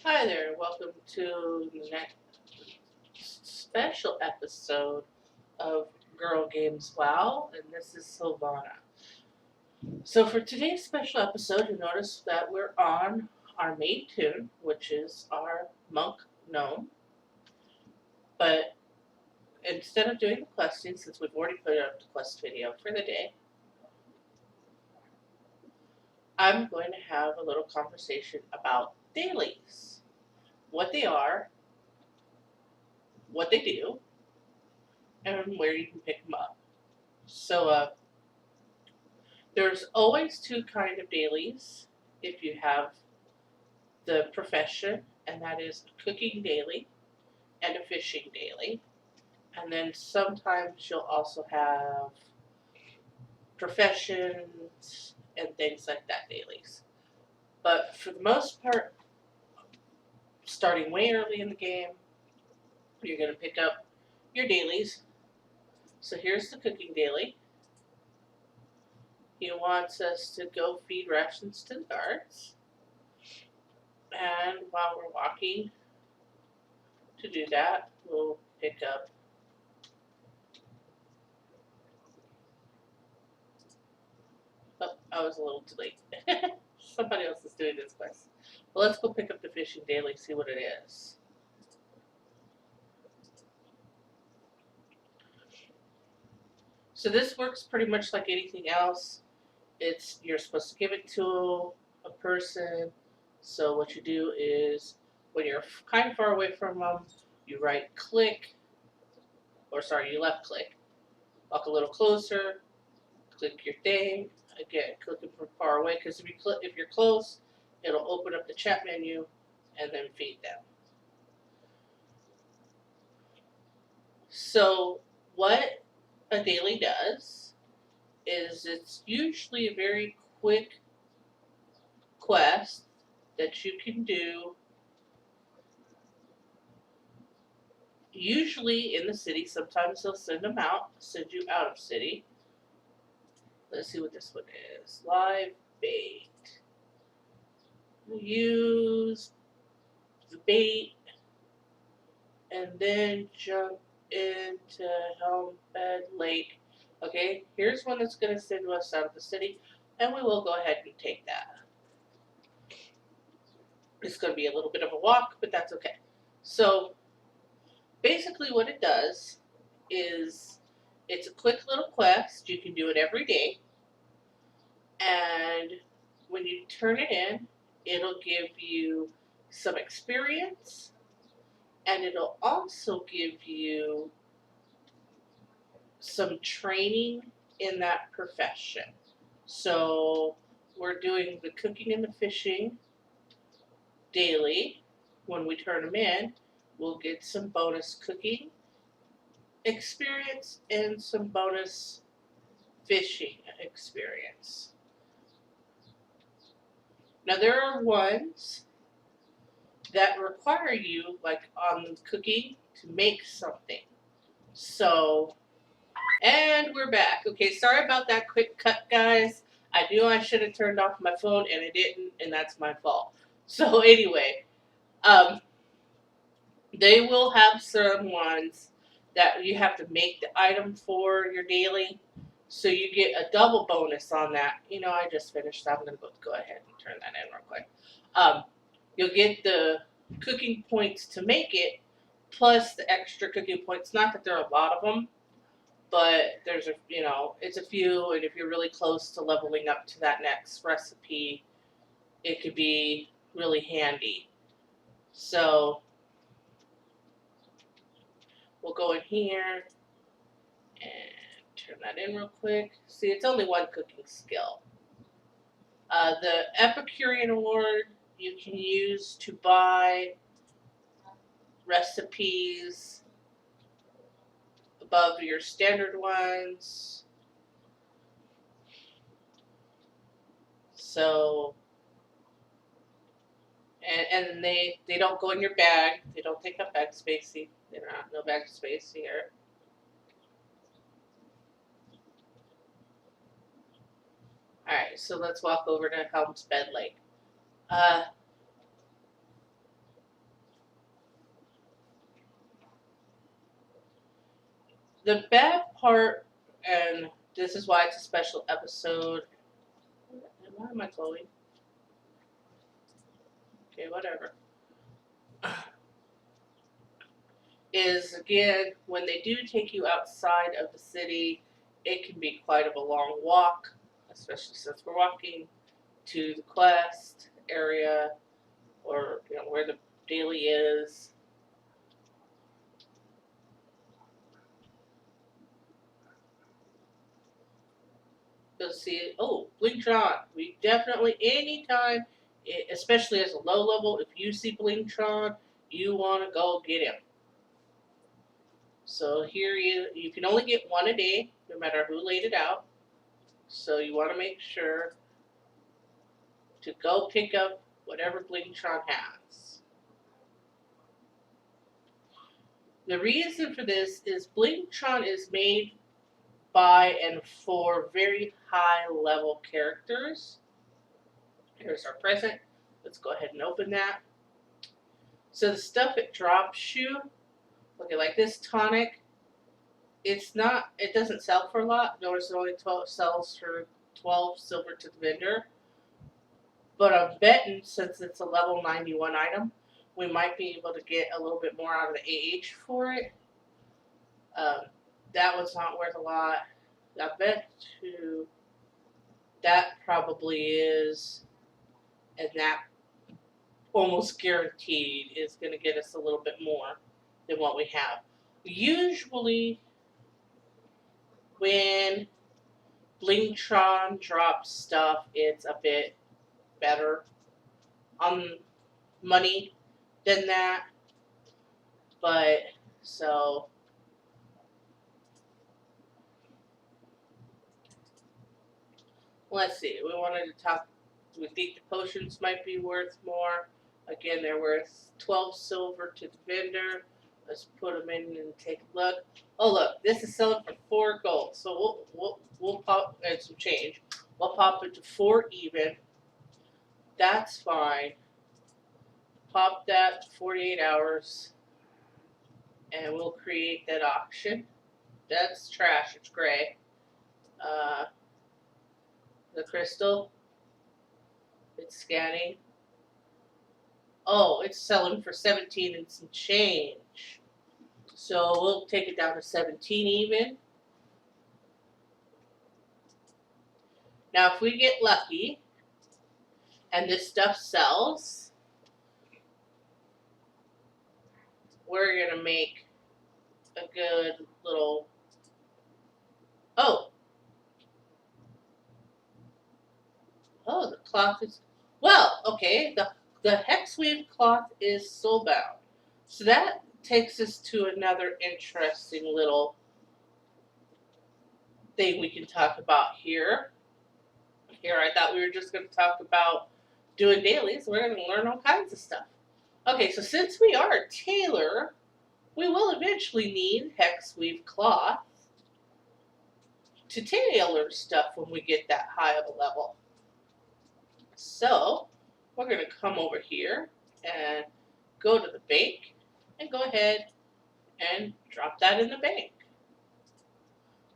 Hi there, welcome to the next special episode of Girl Games WoW, and this is Silvana. So, for today's special episode, you notice that we're on our main tune, which is our monk gnome. But instead of doing the questing, since we've already put up the quest video for the day, I'm going to have a little conversation about dailies, what they are, what they do, and where you can pick them up. So, there's always two kind of dailies if you have the profession, and that is a cooking daily and a fishing daily. And then sometimes you'll also have professions and things like that dailies. But for the most part, starting way early in the game, you're going to pick up your dailies. So here's the cooking daily. He wants us to go feed rations to the guards. And while we're walking to do that, we'll pick up. Oh, I was a little too late. Somebody else is doing this quest. Well, let's go pick up the fishing daily, see what it is. So this works pretty much like anything else. You're supposed to give it to a person. So what you do is, when you're kind of far away from them, you right click, you left click. Walk a little closer, click your thing. Again, clicking from far away, because if you're close, it'll open up the chat menu and then feed them. So what a daily does is it's usually a very quick quest that you can do, usually in the city. Sometimes they'll send you out of city. Let's see what this one is. Live bait. Use the bait and then jump into Helmbed Lake. Okay, here's one that's going to send us out of the city, and we will go ahead and take that. It's going to be a little bit of a walk, but that's okay. So basically what it does is it's a quick little quest. You can do it every day, and when you turn it in, it'll give you some experience, and it'll also give you some training in that profession. So we're doing the cooking and the fishing daily. When we turn them in, we'll get some bonus cooking experience and some bonus fishing experience. Now there are ones that require you, like on cooking, to make something. So, and we're back. Okay, sorry about that quick cut, guys. I knew I should have turned off my phone and I didn't, and that's my fault. So anyway, um, they will have some ones that you have to make the item for your daily, so you get a double bonus on that. I just finished, so I'm going to go ahead and turn that in real quick. You'll get the cooking points to make it, plus the extra cooking points. Not that there are a lot of them, but it's a few, and if you're really close to leveling up to that next recipe, it could be really handy. So we'll go in here and turn that in real quick. See, it's only one cooking skill. The Epicurean Award you can use to buy recipes above your standard ones. So, and they don't go in your bag. They don't take up bag space. They're not no bag space here. All right, so let's walk over to Helmbed Lake. The bad part, and this is why it's a special episode. Why am I glowing? Okay, whatever. Is again, when they do take you outside of the city, it can be quite of a long walk, especially since we're walking to the quest area or where the daily is. You'll see, oh, Blingtron. We definitely, anytime, especially as a low level, if you see Blingtron, you want to go get him. So here you can only get one a day, no matter who laid it out. So you want to make sure to go pick up whatever Blingtron has. The reason for this is Blingtron is made by and for very high level characters. Here's our present. Let's go ahead and open that. So the stuff it drops you, okay, like this tonic, it doesn't sell for a lot. Notice it only sells for 12 silver to the vendor. But I'm betting since it's a level 91 item, we might be able to get a little bit more out of the AH for it. That one's not worth a lot. I bet you that probably is, and that almost guaranteed is going to get us a little bit more than what we have. Usually, when Blingtron drops stuff, it's a bit better on money than that. But, so, let's see. We wanted to talk, we think the potions might be worth more. Again, they're worth 12 silver to the vendor. Let's put them in and take a look. Oh, look, this is selling for 4 gold. So we'll pop, and some change. We'll pop it to 4 even. That's fine. Pop that to 48 hours. And we'll create that auction. That's trash. It's gray. The crystal. It's scanning. Oh, it's selling for 17 and some change. So we'll take it down to 17 even. Now, if we get lucky and this stuff sells, we're going to make a good little... Oh, the cloth is... Well, okay, the hex weave cloth is soulbound. So that takes us to another interesting little thing we can talk about here. Here, I thought we were just going to talk about doing dailies. We're going to learn all kinds of stuff. Okay, so since we are a tailor, we will eventually need hex weave cloth to tailor stuff when we get that high of a level. So we're going to come over here and go to the bank and go ahead and drop that in the bank.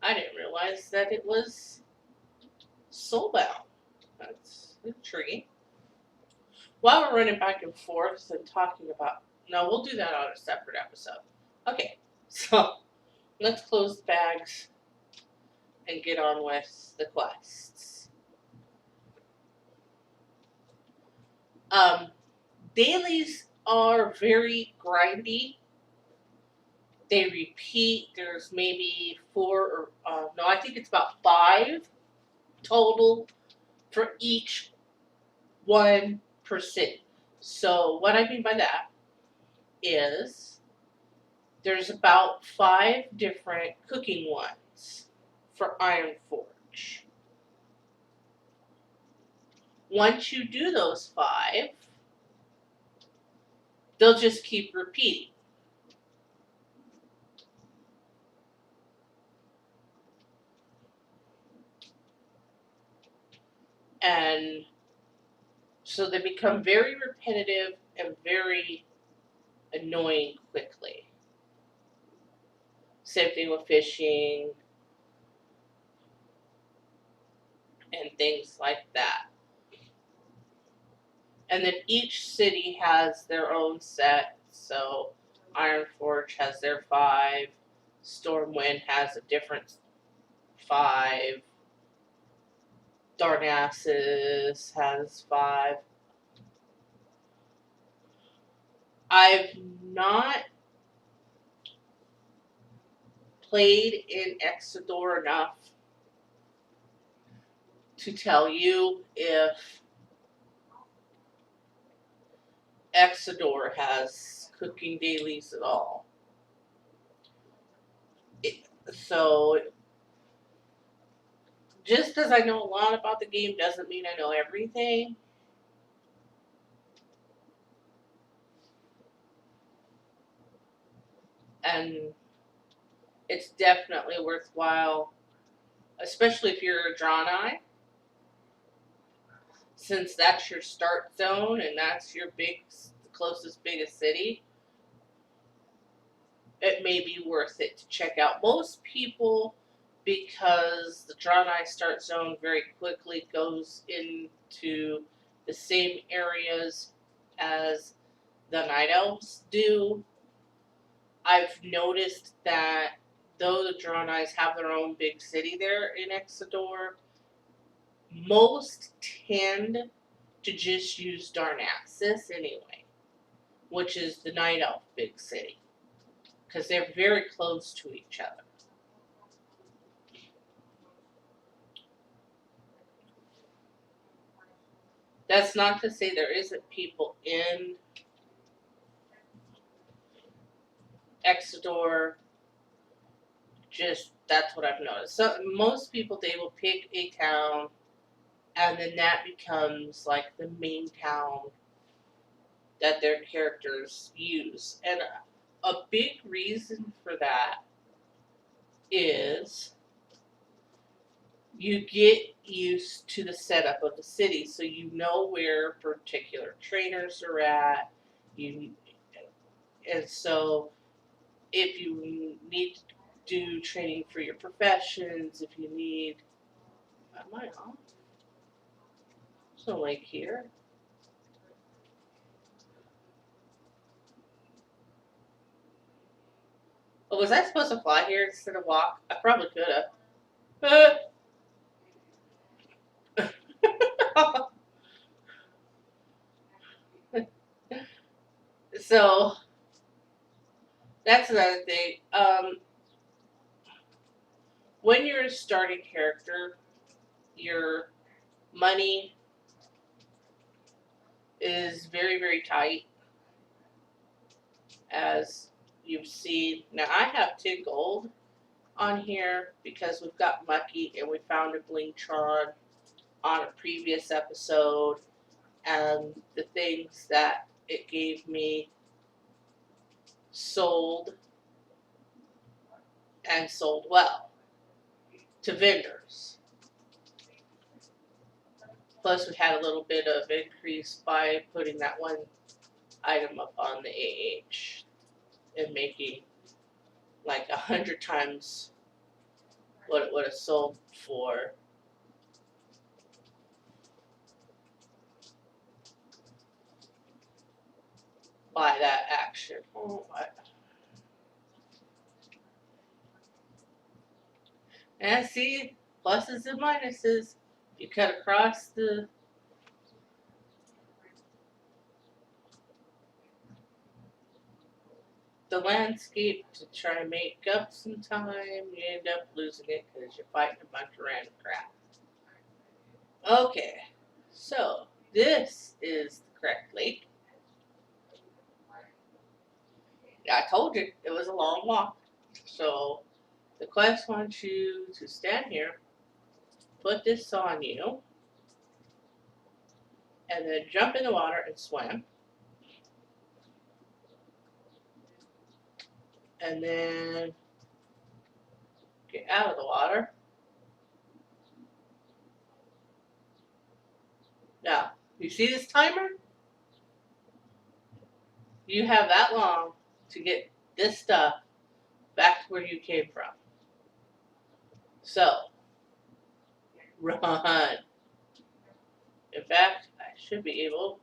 I didn't realize that it was soulbound. That's intriguing. While we're running back and forth and talking about, no, we'll do that on a separate episode. Okay, so let's close the bags and get on with the quests. Dailies are very grindy. They repeat. There's maybe 4 or no, I think it's about 5 total for each 1%. So what I mean by that is there's about 5 different cooking ones for Iron Forge. Once you do those 5, they'll just keep repeating. And so they become very repetitive and very annoying quickly. Same thing with fishing and things like that. And then each city has their own set. So Ironforge has their 5. Stormwind has a different 5. Darnassus has 5. I've not played in Exodore enough to tell you if Exodore has cooking dailies at all. So just because I know a lot about the game doesn't mean I know everything. And it's definitely worthwhile, especially if you're a Draenei, since that's your start zone and that's your closest biggest city. It may be worth it to check out. Most people, because the Draenei start zone very quickly goes into the same areas as the Night Elves do. I've noticed that though the Draenei have their own big city there in Exodore, most tend to just use Darnassus anyway, which is the Night Elf big city, because they're very close to each other. That's not to say there isn't people in Exodore, just that's what I've noticed. So most people, they will pick a town and then that becomes like the main town that their characters use. And a big reason for that is you get used to the setup of the city, so you know where particular trainers are at. And so if you need to do training for your professions, if you need, am I off? There's no lake here. Oh, was I supposed to fly here instead of walk? I probably could have. So that's another thing. When you're a starting character, your money is very, very tight, as you've seen. Now, I have 10 gold on here because we've got lucky and we found a Blingtron on a previous episode, and the things that it gave me sold, and sold well to vendors. Plus, we had a little bit of increase by putting that one item up on the AH and making like 100 times what it would have sold for. By that action. And see, pluses and minuses. You cut across the landscape to try and make up some time, you end up losing it because you're fighting a bunch of random crap. Okay, so this is the correct lake. I told you it was a long walk. So the quest wants you to stand here, put this on you, and then jump in the water and swim. And then get out of the water. Now, you see this timer? You have that long to get this stuff back to where you came from. So, run. In fact, I should be able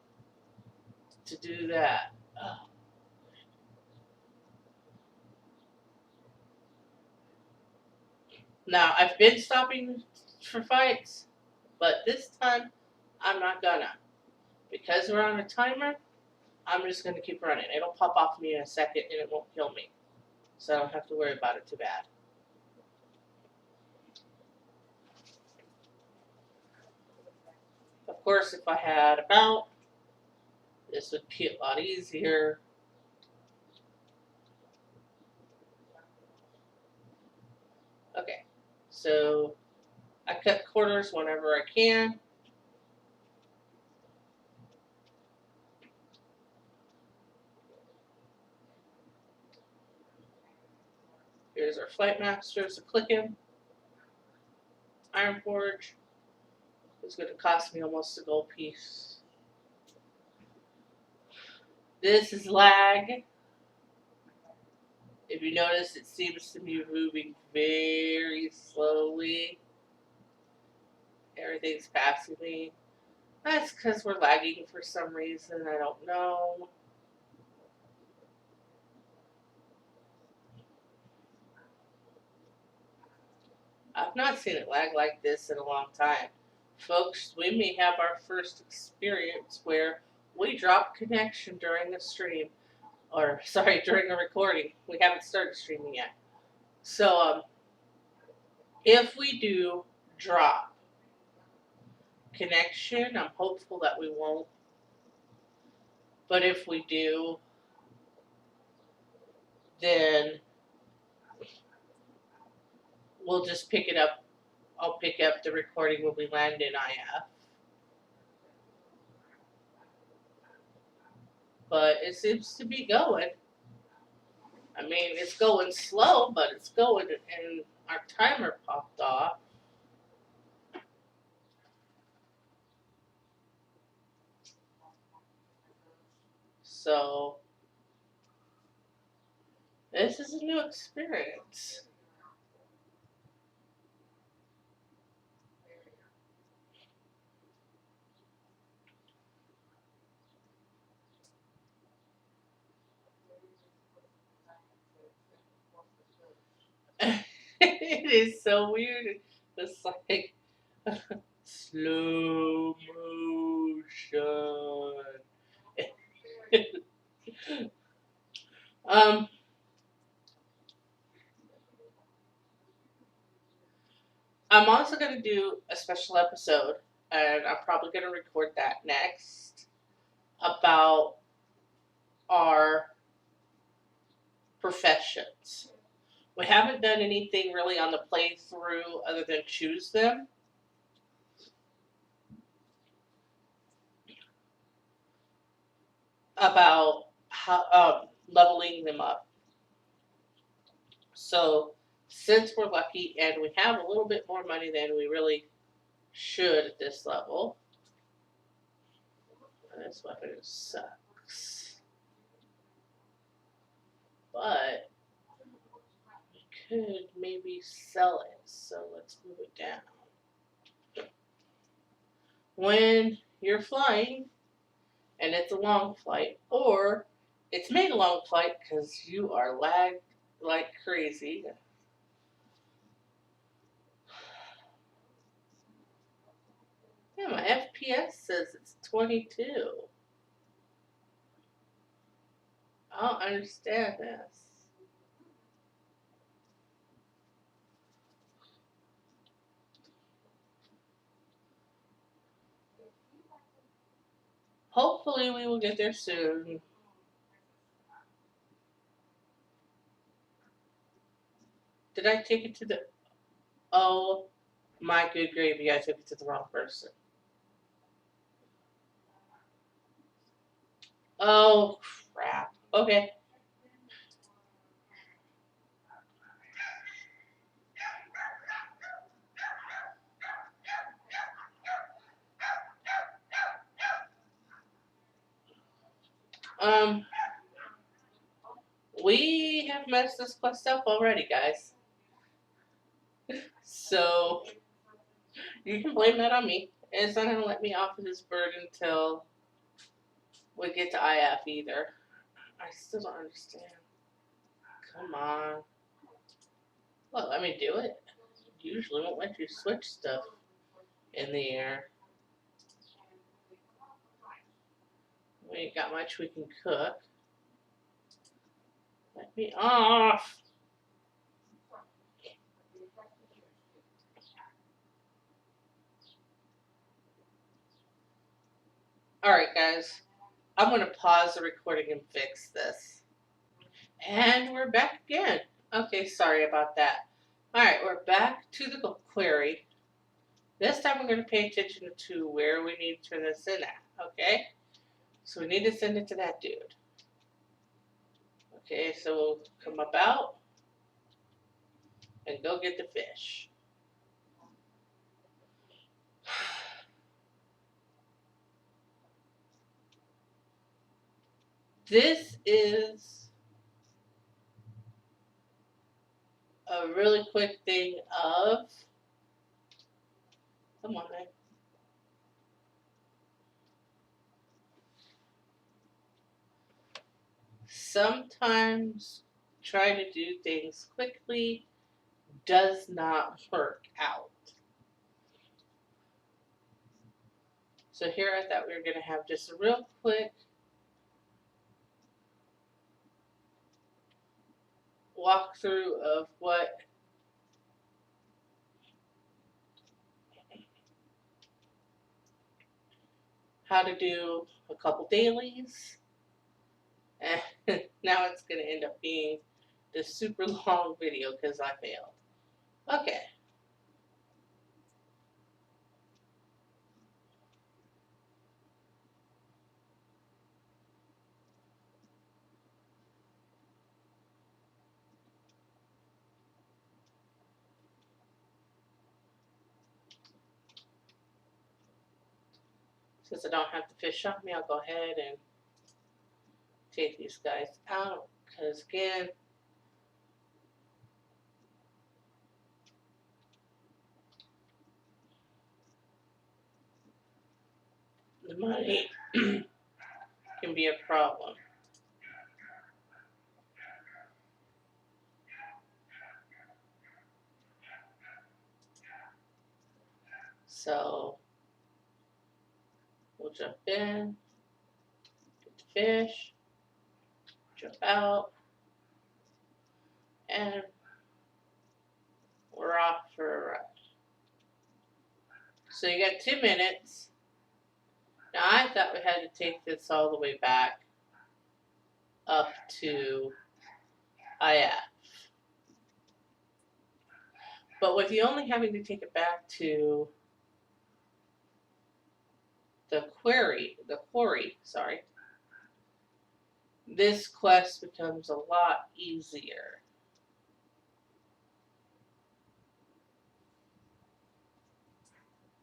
to do that. Oh. Now, I've been stopping for fights, but this time I'm not gonna. Because we're on a timer, I'm just gonna keep running. It'll pop off me in a second and it won't kill me. So I don't have to worry about it too bad. Of course, if I had a belt, this would be a lot easier. Okay, so I cut corners whenever I can. Here's our Flight Masters, a clicking. Iron Forge is going to cost me almost a gold piece. This is lag. If you notice, it seems to be moving very slowly. Everything's passing me. That's because we're lagging for some reason. I don't know. I've not seen it lag like this in a long time. Folks, we may have our first experience where we drop connection during the stream. Or, sorry, during the recording. We haven't started streaming yet. So, if we do drop connection, I'm hopeful that we won't. But if we do, then we'll just pick it up. I'll pick up the recording when we land in IF. But it seems to be going. I mean, it's going slow, but it's going, and our timer popped off. So, this is a new experience. It is so weird. It's like slow motion. um, I'm also going to do a special episode, and I'm probably going to record that next, about our professions. We haven't done anything really on the playthrough other than choose them. About how leveling them up. So, since we're lucky and we have a little bit more money than we really should at this level, this weapon sucks. But we could maybe sell it. So let's move it down. When you're flying, and it's a long flight, or it's made a long flight because you are lagged like crazy. Yeah, my FPS says it's 22. I don't understand this. Hopefully we will get there soon. Did I take it to the... Oh, my good gravy, I took it to the wrong person. Oh, crap. Okay. Um, We have messed this quest up already, guys. So you can blame that on me. It's not gonna let me off of this bird until we get to IF either. I still don't understand. Come on. Well, let me do it. Usually won't let you switch stuff in the air. We ain't got much we can cook. Let me off. Alright, guys. I'm going to pause the recording and fix this. And we're back again. Okay, sorry about that. Alright, we're back to the query. This time we're going to pay attention to where we need to turn this in at. Okay? So we need to send it to that dude. Okay, so we'll come about and go get the fish. This is a really quick thing of, come on, man. Sometimes trying to do things quickly does not work out. So here I thought we were going to have just a real quick walkthrough of how to do a couple dailies. And now it's going to end up being this super long video because I failed. Okay. Since I don't have the fish on me, I'll go ahead and take these guys out because, again, the money can be a problem. So we'll jump in, get the fish, jump out, and we're off for a run. So you got 2 minutes. Now I thought we had to take this all the way back up to IF. But with you only having to take it back to the quarry, this quest becomes a lot easier.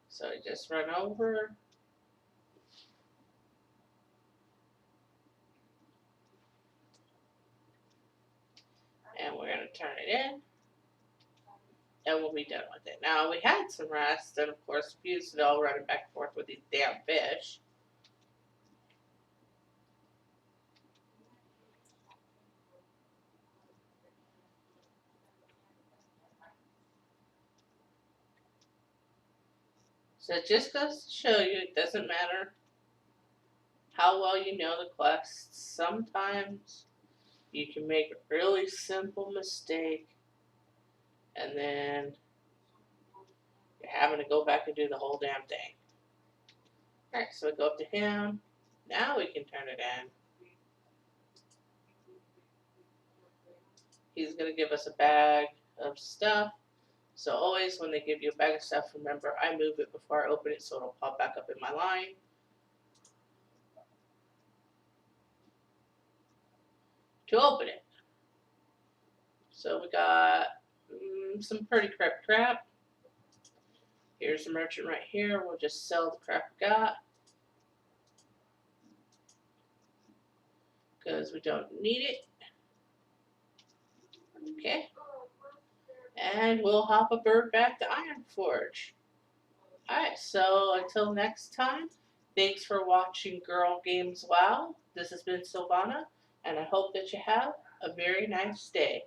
So just run over. And we're going to turn it in. And we'll be done with it. Now, we had some rest, and of course, we used it all running back and forth with these damn fish. So it just goes to show you, it doesn't matter how well you know the quests. Sometimes you can make a really simple mistake, and then you're having to go back and do the whole damn thing. Alright, so we go up to him. Now we can turn it in. He's going to give us a bag of stuff. So always when they give you a bag of stuff, remember I move it before I open it so it'll pop back up in my line. To open it. So we got some pretty crap. Here's the merchant right here. We'll just sell the crap we got. Because we don't need it. Okay. And we'll hop a bird back to Iron Forge. Alright, so until next time, thanks for watching Girl Games WoW. This has been Silvana, and I hope that you have a very nice day.